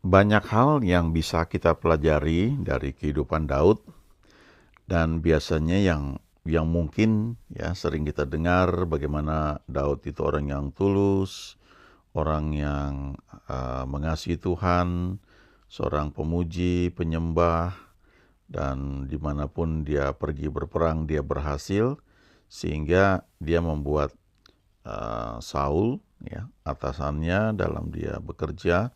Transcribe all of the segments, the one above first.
Banyak hal yang bisa kita pelajari dari kehidupan Daud dan biasanya yang mungkin ya sering kita dengar bagaimana Daud itu orang yang tulus, orang yang mengasihi Tuhan, seorang pemuji, penyembah, dan dimanapun dia pergi berperang dia berhasil sehingga dia membuat Saul ya atasannya dalam dia bekerja,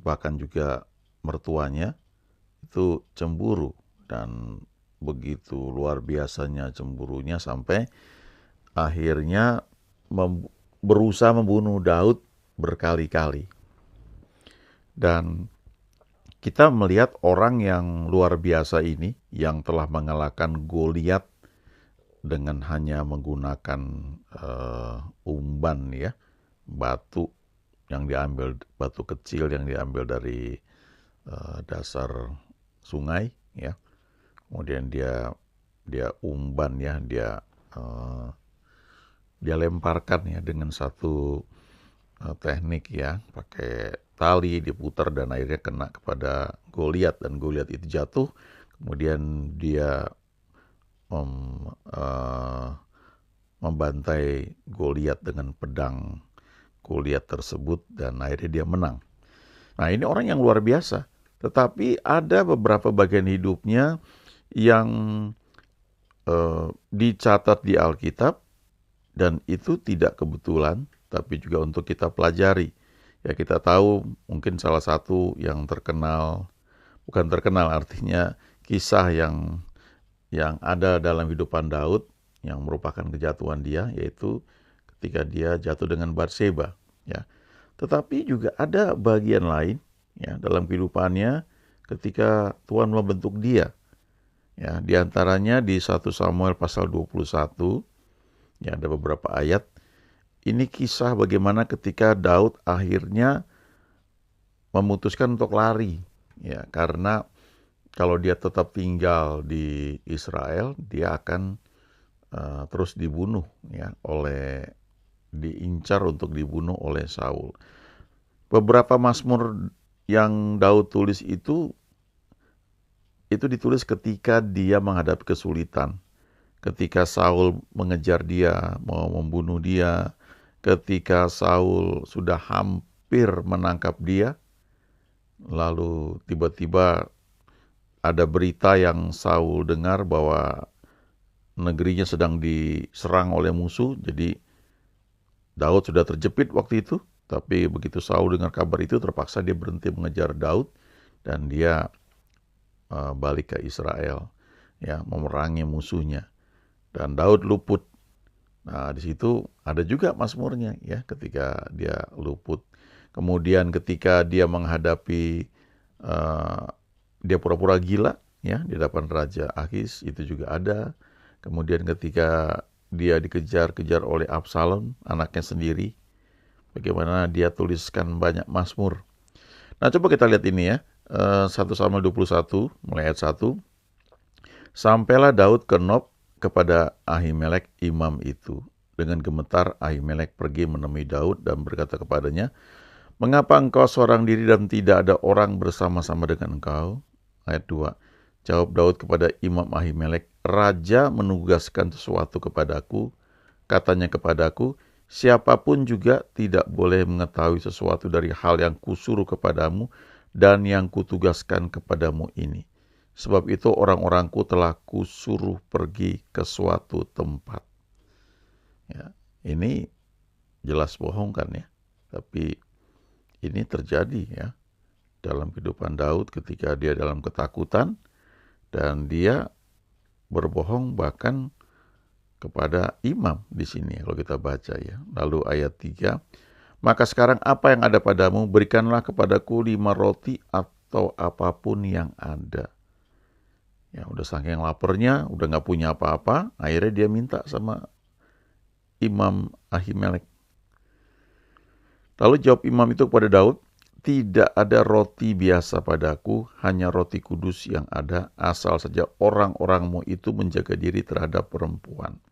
bahkan juga mertuanya itu cemburu, dan begitu luar biasanya cemburunya sampai akhirnya berusaha membunuh Daud berkali-kali. Dan kita melihat orang yang luar biasa ini yang telah mengalahkan Goliat dengan hanya menggunakan umban ya, batu yang diambil, batu kecil yang diambil dari dasar sungai ya. Kemudian dia umban ya, dia lemparkan ya dengan satu teknik ya, pakai tali diputar dan akhirnya kena kepada Goliat dan Goliat itu jatuh. Kemudian dia membantai Goliat dengan pedang Goliat tersebut dan akhirnya dia menang. Nah, ini orang yang luar biasa. Tetapi ada beberapa bagian hidupnya yang dicatat di Alkitab, dan itu tidak kebetulan, tapi juga untuk kita pelajari. Ya, kita tahu mungkin salah satu yang terkenal, bukan terkenal artinya kisah yang ada dalam kehidupan Daud yang merupakan kejatuhan dia, yaitu ketika dia jatuh dengan Batseba. Ya, tetapi juga ada bagian lain ya dalam kehidupannya ketika Tuhan membentuk dia. Ya, di antaranya di 1 Samuel pasal 21, ya ada beberapa ayat. Ini kisah bagaimana ketika Daud akhirnya memutuskan untuk lari. Ya, karena kalau dia tetap tinggal di Israel, dia akan terus dibunuh ya, diincar untuk dibunuh oleh Saul. Beberapa mazmur yang Daud tulis itu ditulis ketika dia menghadapi kesulitan. Ketika Saul mengejar dia, mau membunuh dia, ketika Saul sudah hampir menangkap dia, lalu tiba-tiba ada berita yang Saul dengar bahwa negerinya sedang diserang oleh musuh. Jadi Daud sudah terjepit waktu itu, tapi begitu Saul dengar kabar itu terpaksa dia berhenti mengejar Daud dan dia balik ke Israel, ya, memerangi musuhnya. Dan Daud luput. Nah, di situ ada juga mazmurnya ya, ketika dia luput. Kemudian ketika dia menghadapi dia pura-pura gila ya di hadapan Raja Akhis, itu juga ada. Kemudian ketika dia dikejar-kejar oleh Absalom, anaknya sendiri, bagaimana dia tuliskan banyak mazmur. Nah, coba kita lihat ini ya. 1 Samuel 21 mulai ayat 1. Sampailah Daud ke Nob kepada Ahimelek imam itu. Dengan gemetar Ahimelek pergi menemui Daud dan berkata kepadanya, "Mengapa engkau seorang diri dan tidak ada orang bersama-sama dengan engkau?" Ayat 2. Jawab Daud kepada imam Ahimelek, "Raja menugaskan sesuatu kepadaku. Katanya kepadaku, siapapun juga tidak boleh mengetahui sesuatu dari hal yang kusuruh kepadamu dan yang kutugaskan kepadamu ini. Sebab itu orang-orangku telah kusuruh pergi ke suatu tempat." Ya, ini jelas bohong kan ya. Tapi ini terjadi ya dalam kehidupan Daud ketika dia dalam ketakutan dan dia berbohong bahkan kepada imam di sini kalau kita baca ya. Lalu ayat 3, "Maka sekarang apa yang ada padamu, berikanlah kepadaku 5 roti atau apapun yang ada." Ya, udah saking laparnya, udah gak punya apa-apa, akhirnya dia minta sama imam Ahimelek. Lalu jawab imam itu kepada Daud, "Tidak ada roti biasa padaku, hanya roti kudus yang ada, asal saja orang-orangmu itu menjaga diri terhadap perempuan."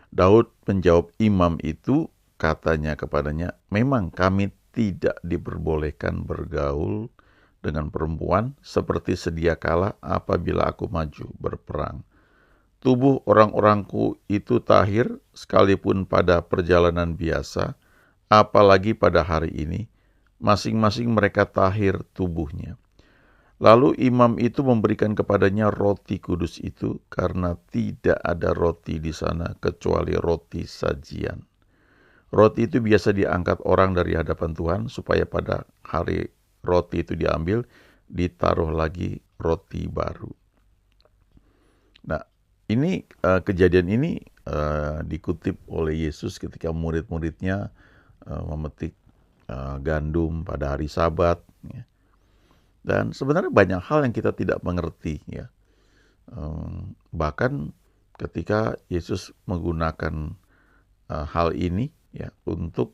Daud menjawab imam itu, katanya kepadanya, "Memang kami tidak diperbolehkan bergaul dengan perempuan seperti sedia kala apabila aku maju berperang. Tubuh orang-orangku itu tahir sekalipun pada perjalanan biasa, apalagi pada hari ini, masing-masing mereka tahir tubuhnya. Lalu imam itu memberikan kepadanya roti kudus itu, karena tidak ada roti di sana kecuali roti sajian. Roti itu biasa diangkat orang dari hadapan Tuhan, supaya pada hari roti itu diambil, ditaruh lagi roti baru. Nah, ini kejadian ini dikutip oleh Yesus ketika murid-muridnya memetik gandum pada hari Sabat. Ya. Dan sebenarnya banyak hal yang kita tidak mengerti. Ya. Bahkan ketika Yesus menggunakan hal ini ya untuk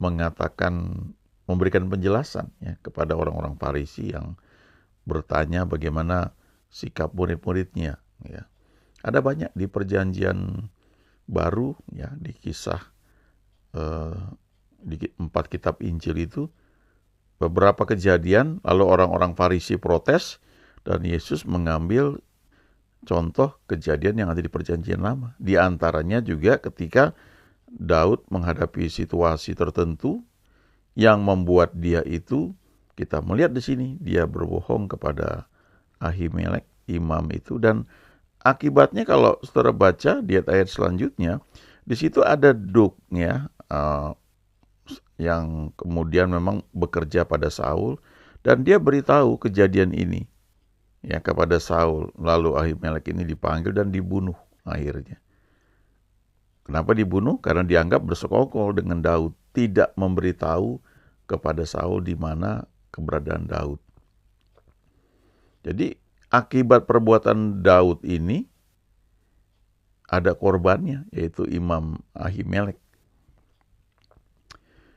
memberikan penjelasan ya kepada orang-orang Farisi yang bertanya bagaimana sikap murid-muridnya. Ya. Ada banyak di Perjanjian Baru ya, di kisah di 4 kitab Injil itu beberapa kejadian, lalu orang-orang Farisi protes dan Yesus mengambil contoh kejadian yang ada di Perjanjian Lama. Di antaranya juga ketika Daud menghadapi situasi tertentu yang membuat dia itu, kita melihat di sini, dia berbohong kepada Ahimelek, imam itu, dan akibatnya kalau saudara baca di ayat selanjutnya, di situ ada duknya yang kemudian memang bekerja pada Saul, dan dia beritahu kejadian ini ya kepada Saul. Lalu Ahimelek ini dipanggil dan dibunuh akhirnya. Kenapa dibunuh? Karena dianggap bersekongkol dengan Daud, tidak memberitahu kepada Saul di mana keberadaan Daud. Jadi akibat perbuatan Daud ini ada korbannya, yaitu Imam Ahimelek.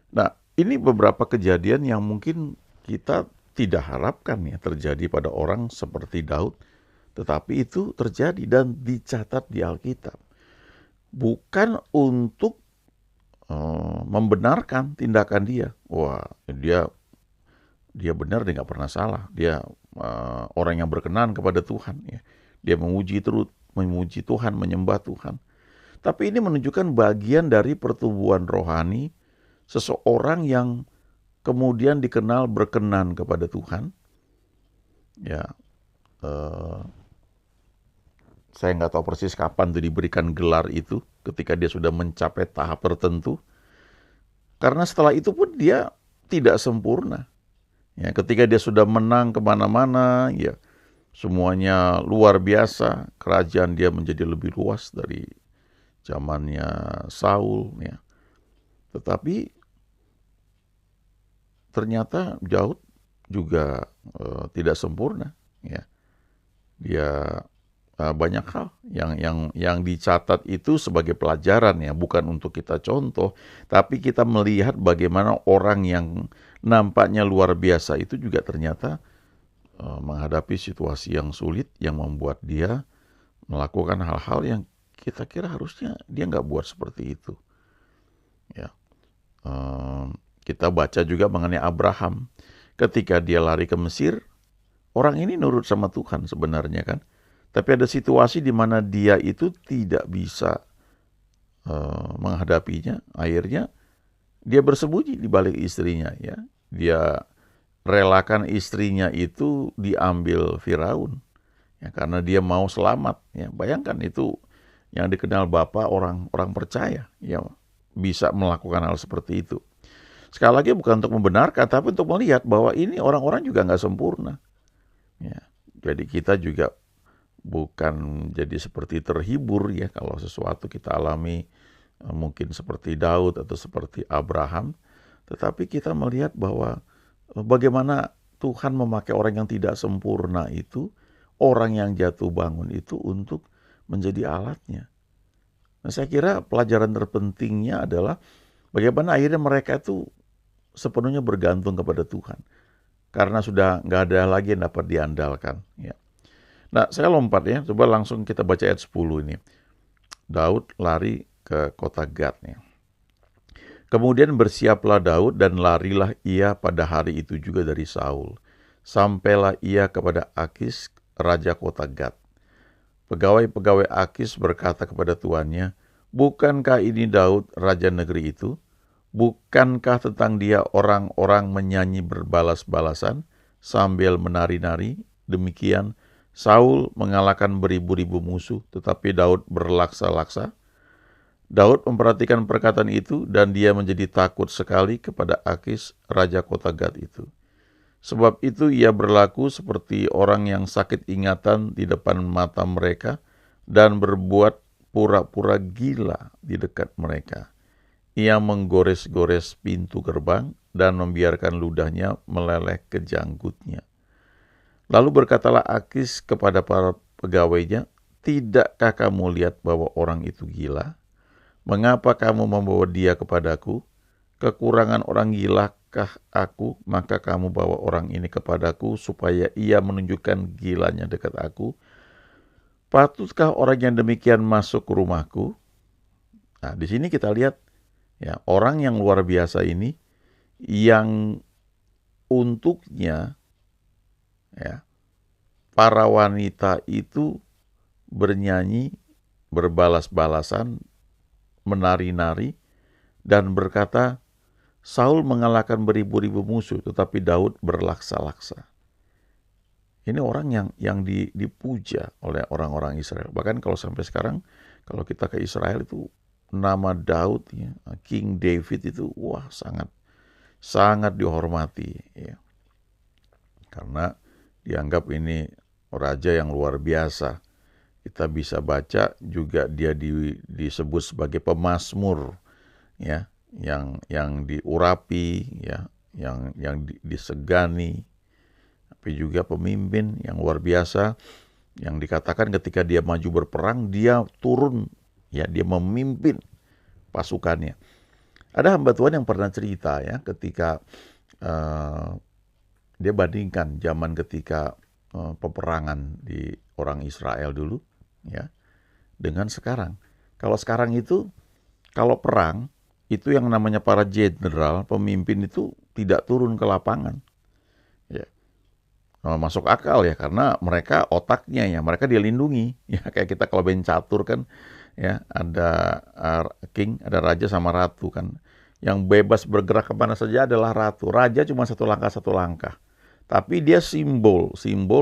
Nah, ini beberapa kejadian yang mungkin kita tidak harapkan ya terjadi pada orang seperti Daud, tetapi itu terjadi dan dicatat di Alkitab. Bukan untuk membenarkan tindakan dia. Wah, dia benar, dia nggak pernah salah. Dia orang yang berkenan kepada Tuhan. Ya. Dia memuji Tuhan, menyembah Tuhan. Tapi ini menunjukkan bagian dari pertumbuhan rohani seseorang yang kemudian dikenal berkenan kepada Tuhan. Ya, saya nggak tahu persis kapan tuh diberikan gelar itu, ketika dia sudah mencapai tahap tertentu. Karena setelah itu pun dia tidak sempurna. Ya, ketika dia sudah menang kemana-mana, ya semuanya luar biasa. Kerajaan dia menjadi lebih luas dari zamannya Saul. Ya. Tetapi ternyata Daud juga tidak sempurna. Ya. Dia banyak hal yang dicatat itu sebagai pelajaran ya, bukan untuk kita contoh, tapi kita melihat bagaimana orang yang nampaknya luar biasa itu juga ternyata menghadapi situasi yang sulit yang membuat dia melakukan hal-hal yang kita kira harusnya dia nggak buat seperti itu. Ya, kita baca juga mengenai Abraham, ketika dia lari ke Mesir, orang ini nurut sama Tuhan sebenarnya kan. Tapi ada situasi di mana dia itu tidak bisa menghadapinya. Akhirnya dia bersembunyi di balik istrinya. Ya, dia relakan istrinya itu diambil Firaun. Ya, karena dia mau selamat. Ya, bayangkan itu yang dikenal Bapak orang percaya. Ya, bisa melakukan hal seperti itu. Sekali lagi bukan untuk membenarkan, tapi untuk melihat bahwa ini orang-orang juga nggak sempurna. Ya, jadi kita juga bukan jadi seperti terhibur ya kalau sesuatu kita alami mungkin seperti Daud atau seperti Abraham, tetapi kita melihat bahwa bagaimana Tuhan memakai orang yang tidak sempurna itu, orang yang jatuh bangun itu untuk menjadi alatnya. Nah, saya kira pelajaran terpentingnya adalah bagaimana akhirnya mereka itu sepenuhnya bergantung kepada Tuhan, karena sudah nggak ada lagi yang dapat diandalkan. Ya. Nah, saya lompat ya, coba langsung kita baca ayat 10 ini. Daud lari ke kota Gad. Ya. Kemudian bersiaplah Daud dan larilah ia pada hari itu juga dari Saul. Sampailah ia kepada Akis, raja kota Gat. Pegawai-pegawai Akis berkata kepada tuannya, "Bukankah ini Daud, raja negeri itu? Bukankah tentang dia orang-orang menyanyi berbalas-balasan sambil menari-nari? Demikian Saul mengalahkan beribu-ribu musuh, tetapi Daud berlaksa-laksa." Daud memperhatikan perkataan itu dan dia menjadi takut sekali kepada Akis, raja kota Gat itu. Sebab itu ia berlaku seperti orang yang sakit ingatan di depan mata mereka dan berbuat pura-pura gila di dekat mereka. Ia menggores-gores pintu gerbang dan membiarkan ludahnya meleleh ke janggutnya. Lalu berkatalah Akis kepada para pegawainya, "Tidakkah kamu lihat bahwa orang itu gila? Mengapa kamu membawa dia kepadaku? Kekurangan orang gilakah aku, maka kamu bawa orang ini kepadaku supaya ia menunjukkan gilanya dekat aku. Patutkah orang yang demikian masuk ke rumahku?" Nah, di sini kita lihat ya, orang yang luar biasa ini yang untuknya ya, para wanita itu bernyanyi, berbalas-balasan, menari-nari, dan berkata, "Saul mengalahkan beribu-ribu musuh, tetapi Daud berlaksa-laksa." Ini orang yang dipuja oleh orang-orang Israel. Bahkan kalau sampai sekarang, kalau kita ke Israel itu nama Daud, ya, King David itu, wah sangat dihormati, ya. Karena dianggap ini raja yang luar biasa. Kita bisa baca juga dia disebut sebagai pemazmur, ya, yang diurapi, ya, yang disegani, tapi juga pemimpin yang luar biasa, yang dikatakan ketika dia maju berperang, dia turun, ya, dia memimpin pasukannya. Ada hamba Tuhan yang pernah cerita, ya, ketika dia bandingkan zaman ketika peperangan di orang Israel dulu, ya, dengan sekarang. Kalau sekarang itu, kalau perang, itu yang namanya para jenderal, pemimpin itu tidak turun ke lapangan. Ya. Masuk akal ya, karena mereka otaknya ya, mereka dilindungi. Ya, kayak kita kalau main catur kan, ya, ada king, ada raja sama ratu kan. Yang bebas bergerak kemana saja adalah ratu. Raja cuma satu langkah. Tapi dia simbol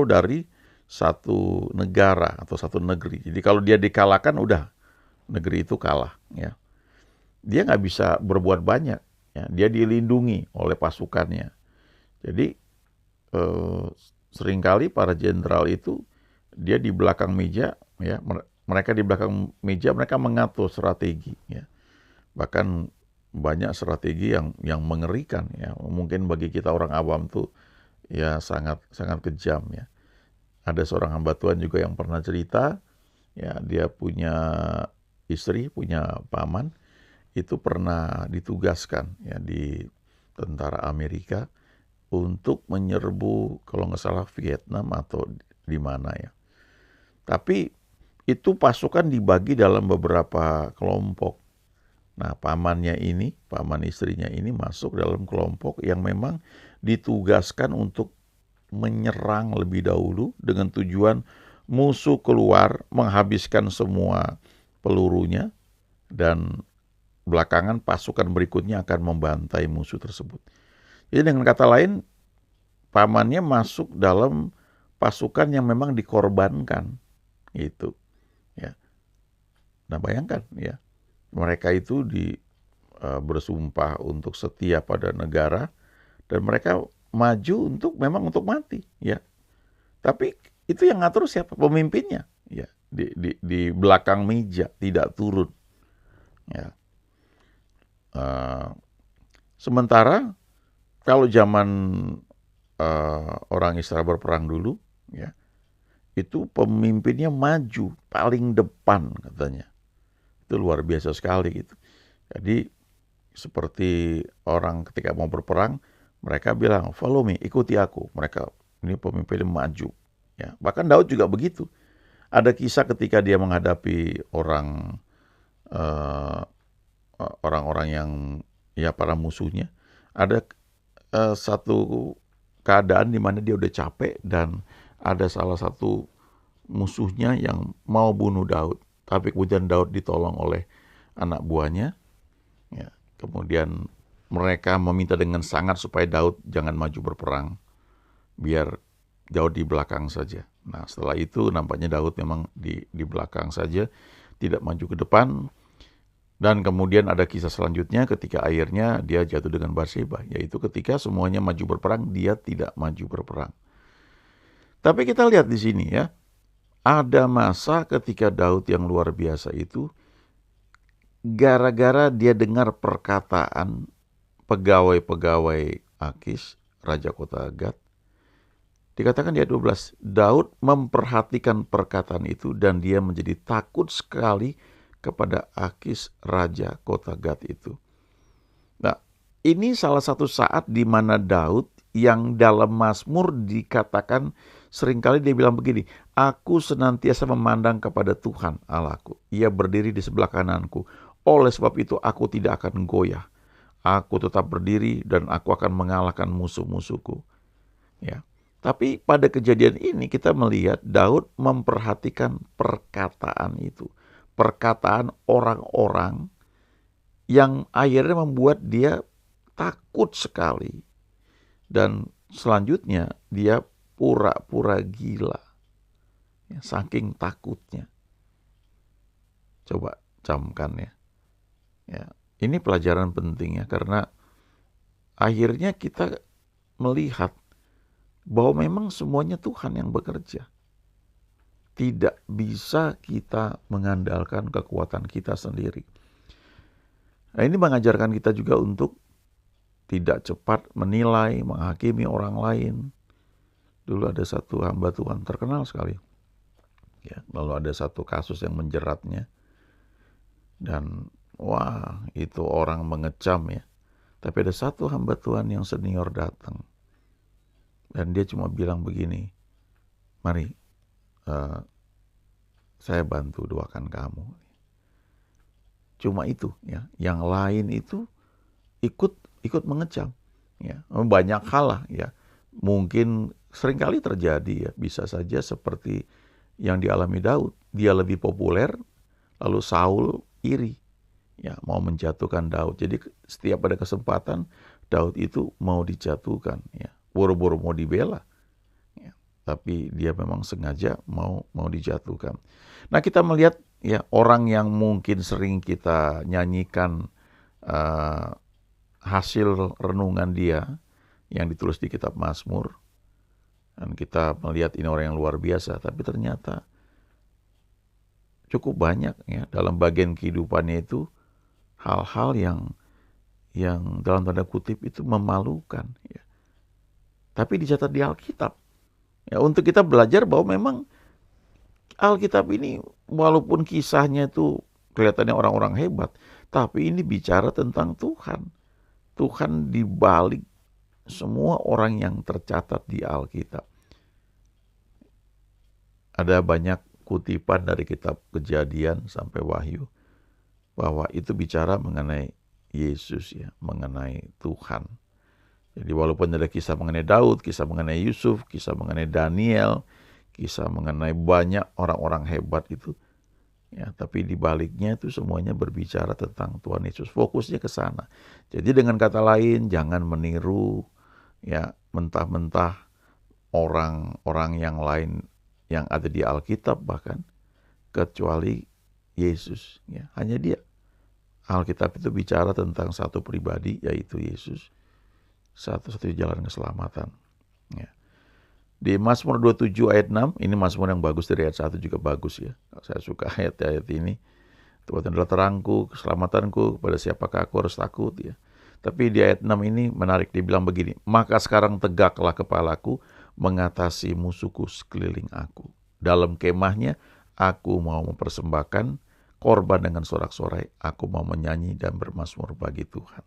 dari satu negara atau satu negeri. Jadi kalau dia dikalahkan, udah negeri itu kalah. Ya, dia nggak bisa berbuat banyak. Ya, dia dilindungi oleh pasukannya. Jadi seringkali para jenderal itu dia di belakang meja, ya, mereka di belakang meja mereka mengatur strategi, ya. Bahkan banyak strategi yang mengerikan, ya. Mungkin bagi kita orang awam tuh ya sangat kejam, ya. Ada seorang hamba Tuhan juga yang pernah cerita, ya, dia punya istri, punya paman, itu pernah ditugaskan, ya, di tentara Amerika untuk menyerbu kalau nggak salah Vietnam atau di mana, ya. Tapi itu pasukan dibagi dalam beberapa kelompok. Nah, paman istrinya ini masuk dalam kelompok yang memang ditugaskan untuk menyerang lebih dahulu dengan tujuan musuh keluar, menghabiskan semua pelurunya, dan belakangan pasukan berikutnya akan membantai musuh tersebut. Jadi dengan kata lain, pamannya masuk dalam pasukan yang memang dikorbankan, gitu, ya. Nah, bayangkan, ya, mereka itu bersumpah untuk setia pada negara dan mereka maju memang untuk mati, ya. Tapi itu yang ngatur siapa? Pemimpinnya, ya, di belakang meja tidak turun, ya. Sementara kalau zaman orang Israel berperang dulu, ya, itu pemimpinnya maju paling depan katanya. Itu luar biasa sekali gitu. Jadi seperti orang ketika mau berperang, mereka bilang, "Follow me, ikuti aku." Mereka ini pemimpinnya maju, ya. Bahkan Daud juga begitu. Ada kisah ketika dia menghadapi orang-orang ya para musuhnya. Ada satu keadaan di mana dia udah capek dan ada salah satu musuhnya yang mau bunuh Daud. Tapi kemudian Daud ditolong oleh anak buahnya. Ya, kemudian mereka meminta dengan sangat supaya Daud jangan maju berperang, biar Daud di belakang saja. Nah, setelah itu nampaknya Daud memang di belakang saja, tidak maju ke depan. Dan kemudian ada kisah selanjutnya ketika akhirnya dia jatuh dengan Batseba, yaitu ketika semuanya maju berperang, dia tidak maju berperang. Tapi kita lihat di sini ya, ada masa ketika Daud yang luar biasa itu, gara-gara dia dengar perkataan pegawai-pegawai Akis, Raja Kota Gat, dikatakan di ayat 12, Daud memperhatikan perkataan itu dan dia menjadi takut sekali kepada Akis, Raja Kota Gat itu. Nah, ini salah satu saat di mana Daud yang dalam Mazmur dikatakan seringkali dia bilang begini, aku senantiasa memandang kepada Tuhan Allahku. Ia berdiri di sebelah kananku. Oleh sebab itu aku tidak akan goyah. Aku tetap berdiri dan aku akan mengalahkan musuh-musuhku. Ya. Tapi pada kejadian ini kita melihat Daud memperhatikan perkataan itu. Perkataan orang-orang yang akhirnya membuat dia takut sekali. Dan selanjutnya dia pura-pura gila. Ya, saking takutnya. Coba camkan ya. Ya. Ini pelajaran penting ya, karena akhirnya kita melihat bahwa memang semuanya Tuhan yang bekerja. Tidak bisa kita mengandalkan kekuatan kita sendiri. Nah, ini mengajarkan kita juga untuk tidak cepat menilai, menghakimi orang lain. Dulu ada satu hamba Tuhan terkenal sekali. Ya, lalu ada satu kasus yang menjeratnya. Dan wah, itu orang mengecam ya. Tapi ada satu hamba Tuhan yang senior datang. Dan dia cuma bilang begini, mari saya bantu doakan kamu. Cuma itu ya. Yang lain itu ikut mengecam. Ya, banyak hal lah ya. Mungkin seringkali terjadi ya. Bisa saja seperti yang dialami Daud. Dia lebih populer, lalu Saul iri. Ya, mau menjatuhkan Daud. Jadi setiap ada kesempatan Daud itu mau dijatuhkan. Ya, boro-boro mau dibela. Ya, tapi dia memang sengaja mau dijatuhkan. Nah, kita melihat ya orang yang mungkin sering kita nyanyikan hasil renungan dia yang ditulis di kitab Mazmur. Dan kita melihat ini orang yang luar biasa, tapi ternyata cukup banyak ya dalam bagian kehidupannya itu hal-hal yang dalam tanda kutip itu memalukan ya. Tapi dicatat di Alkitab. Ya, untuk kita belajar bahwa memang Alkitab ini walaupun kisahnya itu kelihatannya orang-orang hebat, tapi ini bicara tentang Tuhan. Tuhan di balik semua orang yang tercatat di Alkitab. Ada banyak kutipan dari kitab Kejadian sampai Wahyu bahwa itu bicara mengenai Yesus ya, mengenai Tuhan. Jadi walaupun ada kisah mengenai Daud, kisah mengenai Yusuf, kisah mengenai Daniel, kisah mengenai banyak orang-orang hebat itu, ya, tapi di baliknya itu semuanya berbicara tentang Tuhan Yesus. Fokusnya ke sana. Jadi dengan kata lain, jangan meniru ya mentah-mentah orang-orang yang lain yang ada di Alkitab bahkan, kecuali Yesus. Ya, hanya dia. Alkitab itu bicara tentang satu pribadi, yaitu Yesus. Satu-satunya jalan keselamatan. Ya. Di Mazmur 27 ayat 6, ini Mazmur yang bagus, dari ayat 1 juga bagus ya. Saya suka ayat-ayat ini. Tuhan adalah terangku, keselamatanku, kepada siapakah aku harus takut ya. Tapi di ayat 6 ini menarik, dibilang begini, maka sekarang tegaklah kepalaku, mengatasi musuhku sekeliling aku. Dalam kemahnya, aku mau mempersembahkan korban dengan sorak-sorai, aku mau menyanyi dan bermazmur bagi Tuhan.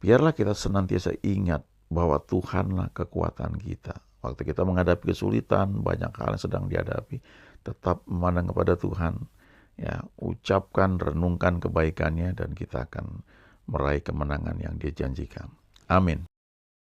Biarlah kita senantiasa ingat bahwa Tuhanlah kekuatan kita. Waktu kita menghadapi kesulitan, banyak hal yang sedang dihadapi, tetap memandang kepada Tuhan. Ya, ucapkan, renungkan kebaikannya, dan kita akan meraih kemenangan yang dia janjikan. Amin.